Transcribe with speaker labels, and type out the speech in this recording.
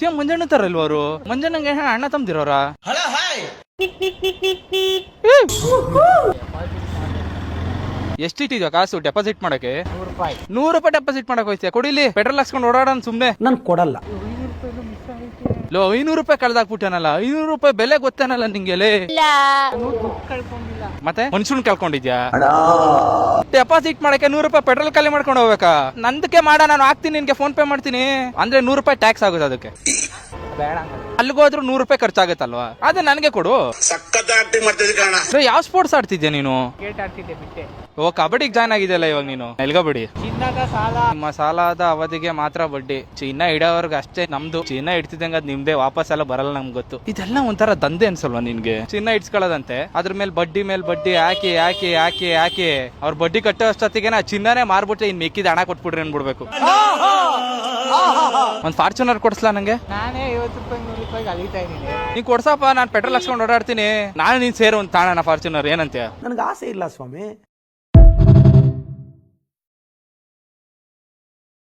Speaker 1: Same Manjanna ತರ ಇಲ್ವ ಅವರು? ಮಂಜಣ್ಣಂಗೆ ಅಣ್ಣ ತಮ್ದಿರೋರ? ಎಷ್ಟಿಟ್ಟಿದ್ಯಾ ಕಾಸು ಡೆಪಾಸಿಟ್ ಮಾಡಕ್ಕೆ? 100 ರೂಪಾಯಿ ಡೆಪಾಸಿಟ್ ಮಾಡಕ್ ಹೋಯ್ತೀಯ? ಕೊಡಿಲಿ, ಪೆಟ್ರೋಲ್ ಹಾಕ್ಸ್ಕೊಂಡು ಓಡಾಡೋಣ ಸುಮ್ನೆ.
Speaker 2: ನನ್ ಕೊಡಲ್ಲ.
Speaker 1: 500 ರೂಪಾಯಿ ಕಳ್ದಾಕ್ಬಿಟ್ಟನಲ್ಲ. 500 ರೂಪಾಯಿ ಬೆಲೆ ಗೊತ್ತೇನಲ್ಲ ನಿಂಗೆಲೆ? ಮತ್ತೆ ಮನುಷ್ಯನ್ ಕಳ್ಕೊಂಡಿದ್ಯಾ? ಡೆಪಾಸಿಟ್ ಮಾಡಕ್ಕೆ 100 ರೂಪಾಯಿ ಪೆಟ್ರೋಲ್ ಖಾಲಿ ಮಾಡ್ಕೊಂಡು ಹೋಗ್ಬೇಕಾ? ನಂದಕ್ಕೆ ಮಾಡ, ನಾನು ಹಾಕ್ತೀನಿ, ನಿನ್ಗೆ ಫೋನ್ ಪೇ ಮಾಡ್ತೀನಿ. ಅಂದ್ರೆ 100 ರೂಪಾಯಿ ಟ್ಯಾಕ್ಸ್ ಆಗುತ್ತೆ ಅದಕ್ಕೆ. ಅಲ್ಲಿಗೋದ್ರು 100 ರೂಪಾಯಿ ಖರ್ಚಾಗತ್ತಲ್ವಾ? ಅದೇ ನನಗೆ ಕೊಡು. ಯಾವ ಸ್ಪೋರ್ಟ್ಸ್ ಆಡ್ತಿದ್ಯಾ ನೀನು? ಓ, ಕಬಡ್ಡಿಗೆ ಜಾಯ್ನ್ ಆಗಿದೆಯಲ್ಲ ಇವಾಗ ನೀನು. ಎಲ್ಗಬಡಿ ನಿಮ್ಮ ಸಾಲದ ಅವಧಿಗೆ ಮಾತ್ರ ಬಡ್ಡಿ, ಚಿನ್ನ ಇಡೋವರ್ಗ ಅಷ್ಟೇ ನಮ್ದು. ಚಿನ್ನ ಇಡ್ತಿದ್ದಂಗ ಅದ್ ನಿಮ್ದೇ, ವಾಪಸ್ ಎಲ್ಲ ಬರಲ್ಲ ನಮ್ಗೆ ಗೊತ್ತು. ಇದೆಲ್ಲ ಒಂಥರ ದಂಧೆ ಅನ್ಸಲ್ವಾ ನಿನ್ಗೆ? ಚಿನ್ನ ಇಡ್ಸ್ಕೊಳ್ಳೋದಂತೆ, ಅದ್ರ ಮೇಲೆ ಬಡ್ಡಿ ಹಾಕಿ ಹಾಕಿ ಹಾಕಿ ಹಾಕಿ ಅವ್ರ ಬಡ್ಡಿ ಕಟ್ಟೋ ಅಷ್ಟೊತ್ತಿಗೆ ನಾ ಚಿನ್ನನೇ ಮಾರ್ಬಿಟ್ಟು ಇನ್ ಮಿಕ್ಕಿದ ಹಣ ಕೊಟ್ಬಿಡ್ರಿ ಅನ್ಬಿಡ್ಬೇಕು. ಒಂದ್ ಫಾರ್ಚುನರ್ ಕೊಡ್ಸ್ಲಾ ನಂಗೆ?
Speaker 3: ನಾನೇ 50 ರೂಪಾಯಿ 100 ರೂಪಾಯಿಗೆ ಅಲಿತಾ ಇದೀನಿ.
Speaker 1: ನೀ ಕೊಡ್ಸಪ್ಪ, ನಾನ್ ಪೆಟ್ರೋಲ್ ಹಾಕ್ಸ್ಕೊಂಡು ಓಡಾಡ್ತೀನಿ. ನಾನು ನೀನ್ ಸೇರು ಒಂದು ತಾಣ ಫಾರ್ಚುನರ್, ಏನಂತೀಯ?
Speaker 2: ನನ್ಗೆ ಆಸೆ ಇಲ್ಲ ಸ್ವಾಮಿ.